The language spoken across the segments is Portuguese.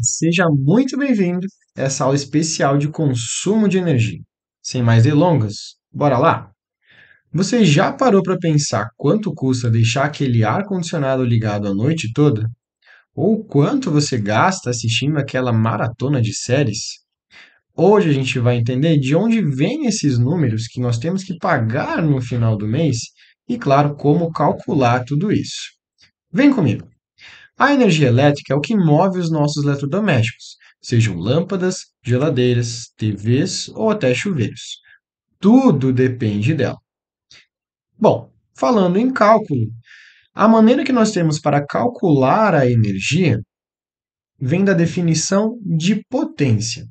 Seja muito bem-vindo a essa aula especial de consumo de energia. Sem mais delongas, bora lá? Você já parou para pensar quanto custa deixar aquele ar-condicionado ligado a noite toda? Ou quanto você gasta assistindo aquela maratona de séries? Hoje a gente vai entender de onde vêm esses números que nós temos que pagar no final do mês e, claro, como calcular tudo isso. Vem comigo! A energia elétrica é o que move os nossos eletrodomésticos, sejam lâmpadas, geladeiras, TVs ou até chuveiros. Tudo depende dela. Bom, falando em cálculo, a maneira que nós temos para calcular a energia vem da definição de potência.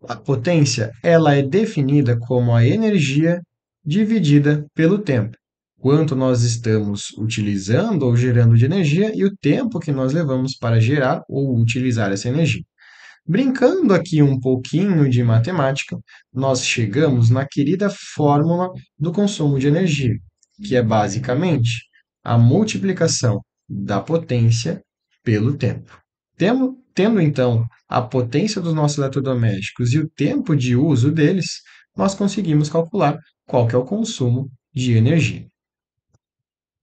A potência, ela é definida como a energia dividida pelo tempo. Quanto nós estamos utilizando ou gerando de energia e o tempo que nós levamos para gerar ou utilizar essa energia. Brincando aqui um pouquinho de matemática, nós chegamos na querida fórmula do consumo de energia, que é basicamente a multiplicação da potência pelo tempo. Tendo então a potência dos nossos eletrodomésticos e o tempo de uso deles, nós conseguimos calcular qual que é o consumo de energia.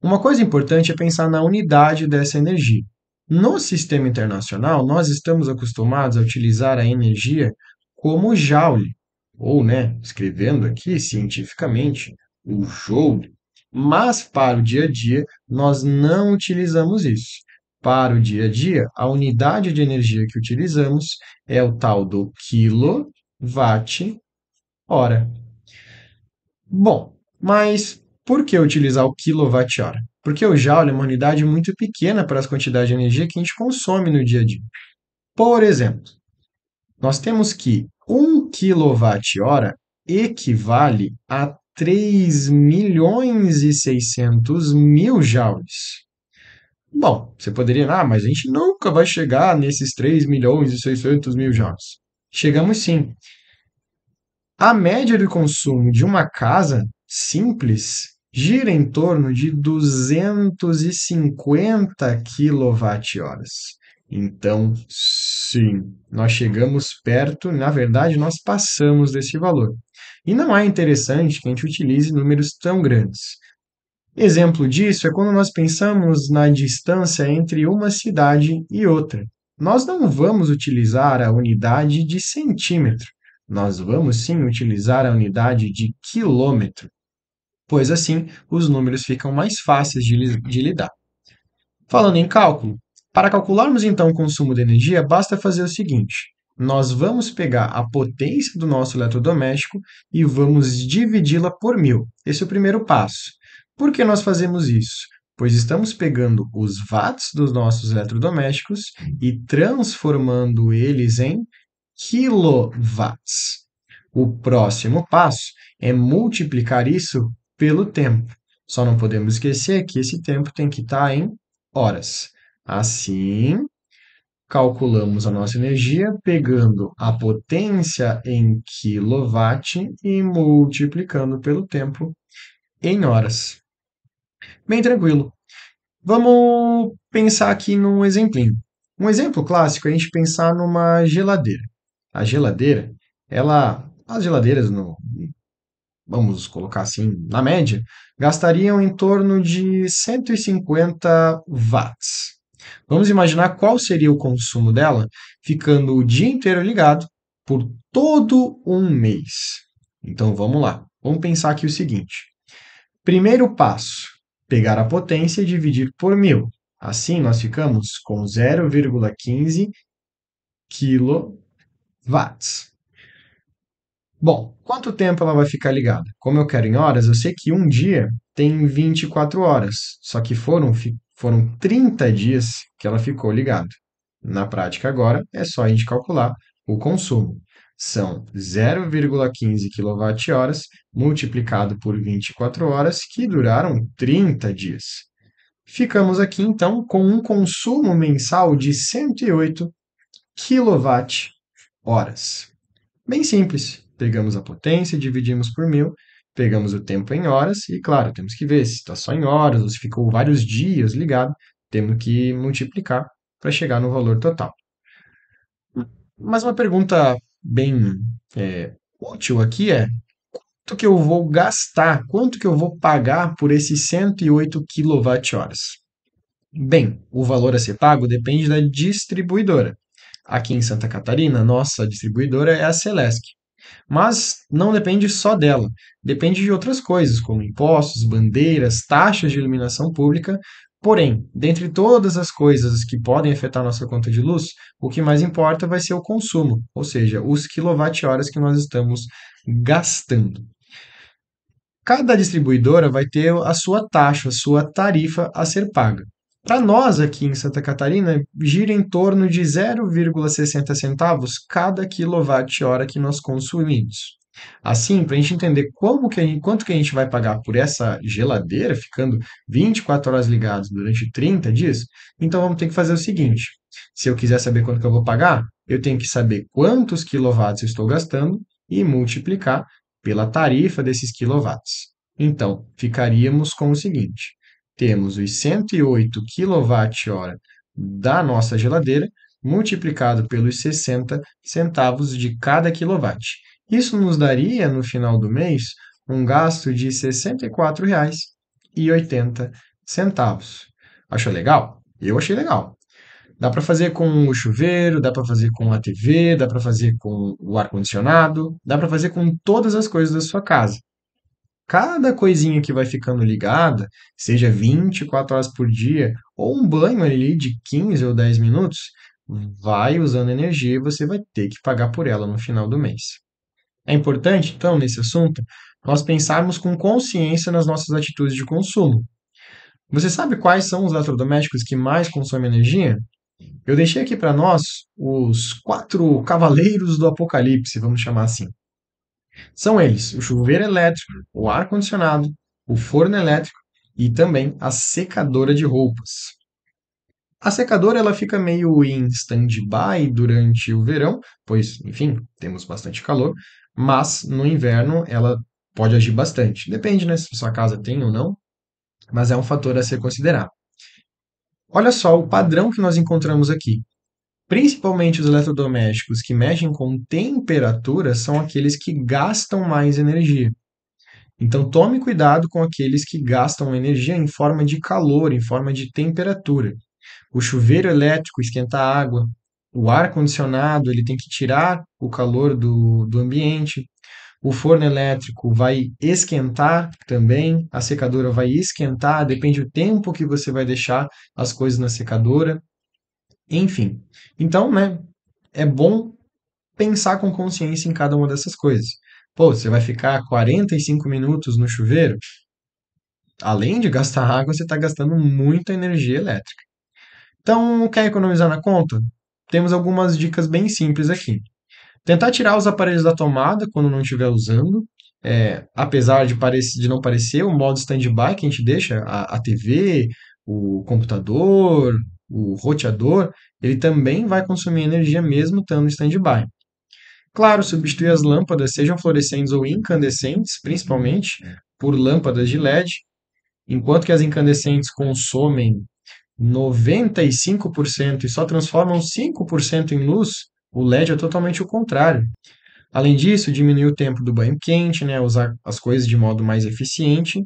Uma coisa importante é pensar na unidade dessa energia. No sistema internacional, nós estamos acostumados a utilizar a energia como joule, ou, escrevendo aqui cientificamente, o joule. Mas para o dia a dia, nós não utilizamos isso. Para o dia a dia, a unidade de energia que utilizamos é o tal do quilowatt-hora. Bom, mas por que utilizar o quilowatt-hora? Porque o joule é uma unidade muito pequena para as quantidades de energia que a gente consome no dia a dia. Por exemplo, nós temos que 1 kWh equivale a 3.600.000 joules. Bom, você poderia, mas a gente nunca vai chegar nesses 3.600.000 joules. Chegamos sim. A média de consumo de uma casa simples gira em torno de 250 kWh. Então, sim, nós chegamos perto, na verdade, nós passamos desse valor. E não é interessante que a gente utilize números tão grandes. Exemplo disso é quando nós pensamos na distância entre uma cidade e outra. Nós não vamos utilizar a unidade de centímetro, nós vamos sim utilizar a unidade de quilômetro, pois assim os números ficam mais fáceis de lidar. Falando em cálculo, para calcularmos então o consumo de energia, basta fazer o seguinte: nós vamos pegar a potência do nosso eletrodoméstico e vamos dividi-la por 1.000. Esse é o primeiro passo. Por que nós fazemos isso? Pois estamos pegando os watts dos nossos eletrodomésticos e transformando eles em quilowatts. O próximo passo é multiplicar isso pelo tempo. Só não podemos esquecer que esse tempo tem que estar em horas. Assim, calculamos a nossa energia pegando a potência em quilowatt e multiplicando pelo tempo em horas. Bem tranquilo. Vamos pensar aqui num exemplinho. Um exemplo clássico é a gente pensar numa geladeira. A geladeira, as geladeiras, vamos colocar assim, na média, gastariam em torno de 150 watts. Vamos imaginar qual seria o consumo dela ficando o dia inteiro ligado por todo um mês. Então vamos lá. Vamos pensar aqui o seguinte. Primeiro passo, pegar a potência e dividir por 1.000. Assim nós ficamos com 0,15 quilowatts. Bom, quanto tempo ela vai ficar ligada? Como eu quero em horas, eu sei que um dia tem 24 horas, só que foram 30 dias que ela ficou ligada. Na prática, agora, é só a gente calcular o consumo. São 0,15 kWh multiplicado por 24 horas, que duraram 30 dias. Ficamos aqui, então, com um consumo mensal de 108 kWh. Bem simples. Pegamos a potência, dividimos por 1.000, pegamos o tempo em horas e, claro, temos que ver se está só em horas ou se ficou vários dias ligado, temos que multiplicar para chegar no valor total. Mas uma pergunta bem útil aqui é: quanto que eu vou gastar, quanto que eu vou pagar por esses 108 kWh? Bem, o valor a ser pago depende da distribuidora. Aqui em Santa Catarina, nossa distribuidora é a Celesc. Mas não depende só dela, depende de outras coisas, como impostos, bandeiras, taxas de iluminação pública. Porém, dentre todas as coisas que podem afetar nossa conta de luz, o que mais importa vai ser o consumo, ou seja, os quilowatt-horas que nós estamos gastando. Cada distribuidora vai ter a sua taxa, a sua tarifa a ser paga. Para nós aqui em Santa Catarina, gira em torno de 0,60 centavos cada quilowatt-hora que nós consumimos. Assim, para a gente entender quanto que a gente vai pagar por essa geladeira, ficando 24 horas ligados durante 30 dias, então vamos ter que fazer o seguinte: se eu quiser saber quanto que eu vou pagar, eu tenho que saber quantos quilowatts eu estou gastando e multiplicar pela tarifa desses quilowatts. Então, ficaríamos com o seguinte: temos os 108 kWh da nossa geladeira multiplicado pelos 60 centavos de cada quilowatt. Isso nos daria, no final do mês, um gasto de R$ 64,80. Achou legal? Eu achei legal. Dá para fazer com o chuveiro, dá para fazer com a TV, dá para fazer com o ar-condicionado, dá para fazer com todas as coisas da sua casa. Cada coisinha que vai ficando ligada, seja 24 horas por dia, ou um banho ali de 15 ou 10 minutos, vai usando energia e você vai ter que pagar por ela no final do mês. É importante, então, nesse assunto, nós pensarmos com consciência nas nossas atitudes de consumo. Você sabe quais são os eletrodomésticos que mais consomem energia? Eu deixei aqui para nós os 4 cavaleiros do apocalipse, vamos chamar assim. São eles: o chuveiro elétrico, o ar-condicionado, o forno elétrico e também a secadora de roupas. A secadora ela fica meio em stand-by durante o verão, pois, enfim, temos bastante calor, mas no inverno ela pode agir bastante. Depende, né, se sua casa tem ou não, mas é um fator a ser considerado. Olha só o padrão que nós encontramos aqui. Principalmente os eletrodomésticos que mexem com temperatura são aqueles que gastam mais energia. Então tome cuidado com aqueles que gastam energia em forma de calor, em forma de temperatura. O chuveiro elétrico esquenta a água, o ar-condicionado ele tem que tirar o calor do ambiente, o forno elétrico vai esquentar também, a secadora vai esquentar, depende do tempo que você vai deixar as coisas na secadora, enfim. Então, né, é bom pensar com consciência em cada uma dessas coisas. Pô, você vai ficar 45 minutos no chuveiro? Além de gastar água, você está gastando muita energia elétrica. Então, quer economizar na conta? Temos algumas dicas bem simples aqui. Tentar tirar os aparelhos da tomada quando não estiver usando. Apesar de não parecer, o modo standby que a gente deixa, a TV, o computador, o roteador, ele também vai consumir energia mesmo estando em standby. Claro, substituir as lâmpadas, sejam fluorescentes ou incandescentes, principalmente, por lâmpadas de LED, enquanto que as incandescentes consomem 95% e só transformam 5% em luz, o LED é totalmente o contrário. Além disso, diminuir o tempo do banho quente, né, usar as coisas de modo mais eficiente,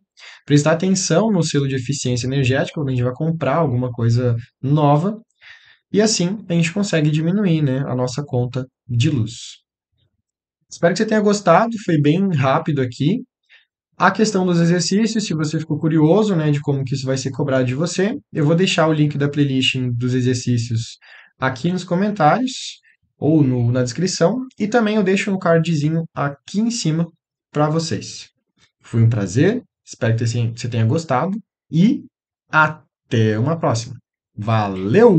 prestar atenção no selo de eficiência energética quando a gente vai comprar alguma coisa nova, e assim a gente consegue diminuir, né, a nossa conta de luz. Espero que você tenha gostado, foi bem rápido aqui. A questão dos exercícios, se você ficou curioso, né, de como que isso vai ser cobrado de você, eu vou deixar o link da playlist dos exercícios aqui nos comentários ou na descrição e também eu deixo no cardzinho aqui em cima para vocês. Foi um prazer, espero que você tenha gostado e até uma próxima. Valeu!